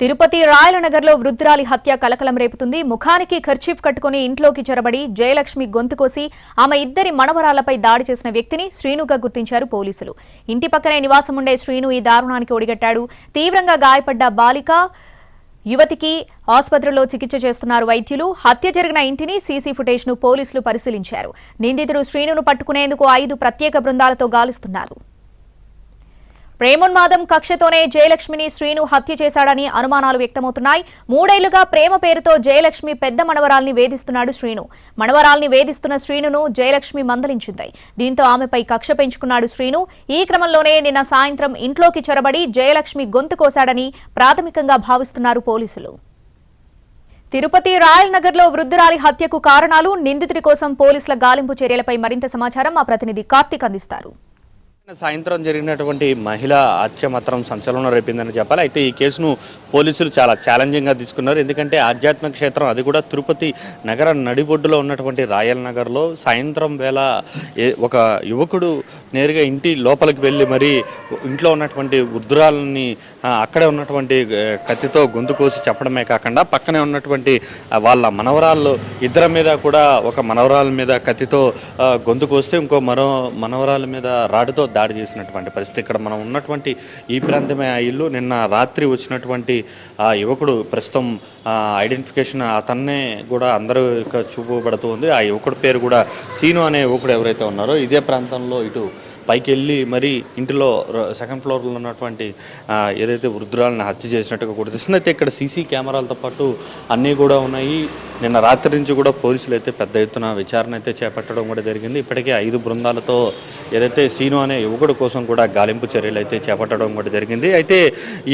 తిరుపతి రాయలనగర్లో వృద్ధురాలి హత్య కలకలం రేపుతుంది. ముఖానికి కర్చీఫ్ కట్టుకుని ఇంట్లోకి చొరబడి జయలక్ష్మి గొంతు కోసి ఆమె ఇద్దరి మనవరాలపై దాడి చేసిన వ్యక్తిని శ్రీనుగా గుర్తించారు పోలీసులు. ఇంటి పక్కనే నివాసం ఉండే శ్రీను ఈ దారుణానికి ఒడిగట్టాడు. తీవ్రంగా గాయపడ్డ బాలిక యువతికి ఆసుపత్రిలో చికిత్స చేస్తున్నారు వైద్యులు. హత్య జరిగిన ఇంటిని సీసీ ఫుటేజ్ను పోలీసులు పరిశీలించారు. నిందితుడు శ్రీనును పట్టుకునేందుకు 5 ప్రత్యేక బృందాలతో గాలిస్తున్నారు. ప్రేమోన్మాదం కక్షతోనే జయలక్ష్మిని శ్రీను హత్య చేశాడని అనుమానాలు వ్యక్తమవుతున్నాయి. 3 ఏళ్లుగా ప్రేమ పేరుతో జయలక్ష్మి పెద్ద మనవరాల్ని వేధిస్తున్నాడు శ్రీను. మనవరాల్ని వేధిస్తున్న శ్రీనును జయలక్ష్మి మందలించింది. దీంతో ఆమెపై కక్ష పెంచుకున్నాడు శ్రీను. ఈ క్రమంలోనే నిన్న సాయంత్రం ఇంట్లోకి చొరబడి జయలక్ష్మి గొంతు కోశాడని ప్రాథమికంగా భావిస్తున్నారు పోలీసులు. తిరుపతి రాయలనగర్లో వృద్ధురాలి హత్యకు కారణాలు, నిందితుడి కోసం పోలీసుల గాలింపు చర్యలపై మరింత సమాచారం మా ప్రతినిధి కార్తిక్ అందిస్తారు. సాయంత్రం జరిగినటువంటి మహిళా హత్య మాత్రం సంచలనం రేపిందని చెప్పాలి. అయితే ఈ కేసును పోలీసులు చాలా ఛాలెంజింగ్గా తీసుకున్నారు. ఎందుకంటే ఆధ్యాత్మిక క్షేత్రం, అది కూడా తిరుపతి నగర నడిబొడ్డులో ఉన్నటువంటి రాయలనగర్లో సాయంత్రం వేళ ఒక యువకుడు నేరుగా ఇంటి లోపలికి వెళ్ళి మరి ఇంట్లో ఉన్నటువంటి వృద్ధురాలని అక్కడే ఉన్నటువంటి కత్తితో గొంతు కోసి చెప్పడమే కాకుండా పక్కనే ఉన్నటువంటి వాళ్ళ మనవరాళ్ళు ఇద్దరి మీద కూడా, ఒక మనవరాల మీద కత్తితో గొంతు కోస్తే ఇంకో మనవరాల మీద రాడుతో దాడి చేసినటువంటి పరిస్థితి. ఇక్కడ మనం ఉన్నటువంటి ఈ ప్రాంతమే ఆ ఇల్లు. నిన్న రాత్రి వచ్చినటువంటి ఆ యువకుడు ప్రస్తుతం ఐడెంటిఫికేషన్ అతన్నే కూడా అందరూ చూపబడుతుంది. ఆ యువకుడి పేరు కూడా సీను అనే యువకుడు ఎవరైతే ఉన్నారో ఇదే ప్రాంతంలో ఇటు పైకి వెళ్ళి మరి ఇంటిలో 2nd ఫ్లోర్లో ఉన్నటువంటి ఏదైతే వృద్ధురాలను హత్య చేసినట్టుగా కూడా తెలుస్తుంది. అయితే ఇక్కడ సీసీ కెమెరాలతో పాటు అన్నీ కూడా ఉన్నాయి. నిన్న రాత్రి నుంచి కూడా పోలీసులు అయితే పెద్ద ఎత్తున విచారణ అయితే చేపట్టడం కూడా జరిగింది. ఇప్పటికే 5 బృందాలతో ఏదైతే సీను అనే యువకుడు కోసం కూడా గాలింపు చర్యలు అయితే చేపట్టడం కూడా జరిగింది. అయితే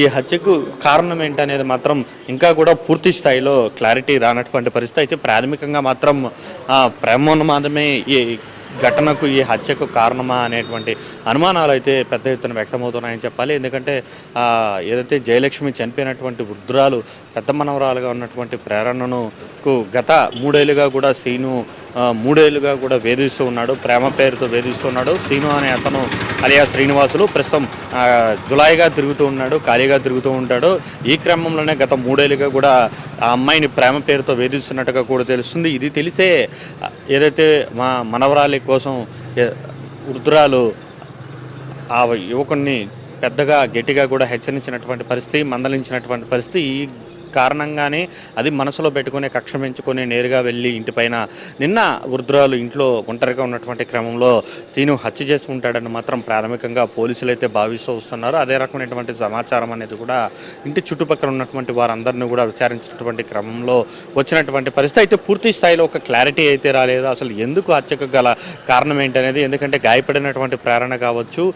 ఈ హత్యకు కారణం ఏంటనేది మాత్రం ఇంకా కూడా పూర్తి స్థాయిలో క్లారిటీ రానటువంటి పరిస్థితి. అయితే ప్రాథమికంగా మాత్రం ప్రేమోన్మాదమే ఈ ఘటనకు, ఈ హత్యకు కారణమా అనేటువంటి అనుమానాలు అయితే పెద్ద ఎత్తున వ్యక్తమవుతున్నాయని చెప్పాలి. ఎందుకంటే ఏదైతే జయలక్ష్మి చనిపోయినటువంటి వృద్ధురాలు పెద్ద మనవరాలుగా ఉన్నటువంటి ప్రేరణను గత 3 ఏళ్లుగా కూడా సీను 3 ఏళ్లుగా కూడా వేధిస్తూ ఉన్నాడు. ప్రేమ పేరుతో వేధిస్తూ ఉన్నాడు. సీను అనే అతను అలియా శ్రీనివాసులు ప్రస్తుతం జులాయిగా తిరుగుతూ ఉన్నాడు, ఖాళీగా తిరుగుతూ ఉంటాడు. ఈ క్రమంలోనే గత 3 ఏళ్లుగా కూడా ఆ అమ్మాయిని ప్రేమ పేరుతో వేధిస్తున్నట్టుగా కూడా తెలుస్తుంది. ఇది తెలిసే ఏదైతే మా మనవరాలి కోసం వృద్ధురాలు ఆ యువకుడిని పెద్దగా గట్టిగా కూడా హెచ్చరించినటువంటి పరిస్థితి, మందలించినటువంటి పరిస్థితి. ఈ కారణంగానే అది మనసులో పెట్టుకుని కక్ష పెంచుకొని నేరుగా వెళ్ళి ఇంటిపైన నిన్న వృద్ధురాలు ఇంట్లో ఒంటరిగా ఉన్నటువంటి క్రమంలో సీను హత్య చేసి ఉంటాడని మాత్రం ప్రాథమికంగా పోలీసులు అయితే భావిస్తూ వస్తున్నారు. అదే రకమైనటువంటి సమాచారం అనేది కూడా ఇంటి చుట్టుపక్కల ఉన్నటువంటి వారందరినీ కూడా విచారించినటువంటి క్రమంలో వచ్చినటువంటి పరిస్థితి. అయితే పూర్తి స్థాయిలో ఒక క్లారిటీ అయితే రాలేదు. అసలు ఎందుకు హత్యకు గల కారణం ఏంటనేది. ఎందుకంటే గాయపడినటువంటి ప్రేరణ కావచ్చు,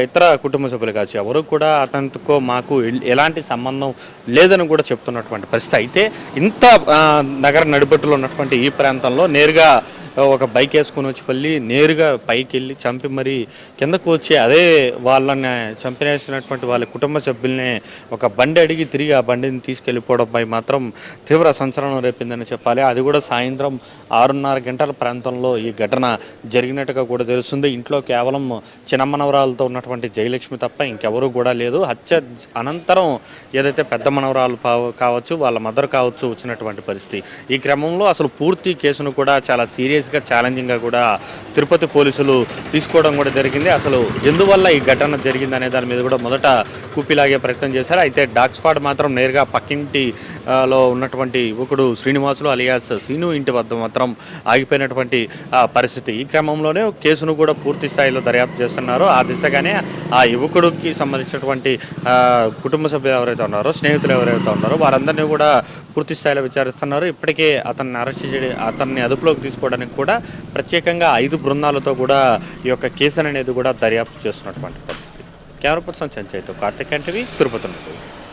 ఇతర కుటుంబ సభ్యులు కావచ్చు, ఎవరు కూడా అతనితో మాకు ఎలాంటి సంబంధం లేదని కూడా చెప్తున్నటువంటి పరిస్థితి. అయితే ఇంత నగర నడిబొట్టులో ఉన్నటువంటి ఈ ప్రాంతంలో నేరుగా ఒక బైక్ వేసుకొని వచ్చి వెళ్ళి నేరుగా పైకి వెళ్ళి చంపి మరి కిందకు వచ్చి అదే వాళ్ళని చంపినేసినటువంటి వాళ్ళ కుటుంబ సభ్యుల్ని ఒక బండి అడిగి తిరిగి ఆ బండిని తీసుకెళ్ళిపోవడంపై మాత్రం తీవ్ర సంచలనం రేపిందని చెప్పాలి. అది కూడా సాయంత్రం 6:30 గంటల ప్రాంతంలో ఈ ఘటన జరిగినట్టుగా కూడా తెలుస్తుంది. ఇంట్లో కేవలం చిన్నమనవరాలతో ఉన్నటువంటి జయలక్ష్మి తప్ప ఇంకెవరూ కూడా లేదు. హత్య అనంతరం ఏదైతే పెద్ద మనవరాలు కావచ్చు, వాళ్ళ మదర్ కావచ్చు వచ్చినటువంటి పరిస్థితి. ఈ క్రమంలో అసలు పూర్తి కేసును కూడా చాలా సీరియస్గా, ఛాలెంజింగ్గా కూడా తిరుపతి పోలీసులు తీసుకోవడం కూడా జరిగింది. అసలు ఎందువల్ల ఈ ఘటన జరిగింది అనే దాని మీద కూడా మొదట కూపిలాగే ప్రయత్నం చేశారు. అయితే డాగ్ స్క్వాడ్ మాత్రం నేరుగా పక్కింటిలో ఉన్నటువంటి యువకుడు శ్రీనివాసులు అలియాస్ సీను ఇంటి వద్ద మాత్రం ఆగిపోయినటువంటి పరిస్థితి. ఈ క్రమంలోనే కేసును కూడా పూర్తి స్థాయిలో దర్యాప్తు చేస్తున్నారు. ఆ దిశగానే ఆ యువకుడికి సంబంధించినటువంటి కుటుంబ సభ్యులు ఎవరైతే ఉన్నారో, స్నేహితులు ఎవరైతే ఉన్నారో వారందరినీ కూడా పూర్తి స్థాయిలో విచారిస్తున్నారు. ఇప్పటికే అతన్ని అరెస్ట్ చేసి అతన్ని అదుపులోకి తీసుకోవడానికి కూడా ప్రత్యేకంగా 5 బృందాలతో కూడా ఈ యొక్క కేసు అనేది కూడా దర్యాప్తు చేస్తున్నటువంటి పరిస్థితి. కెమెరా పర్సన్ సంచయితో కార్తిక్ ఎన్టీవీ, తిరుపతి.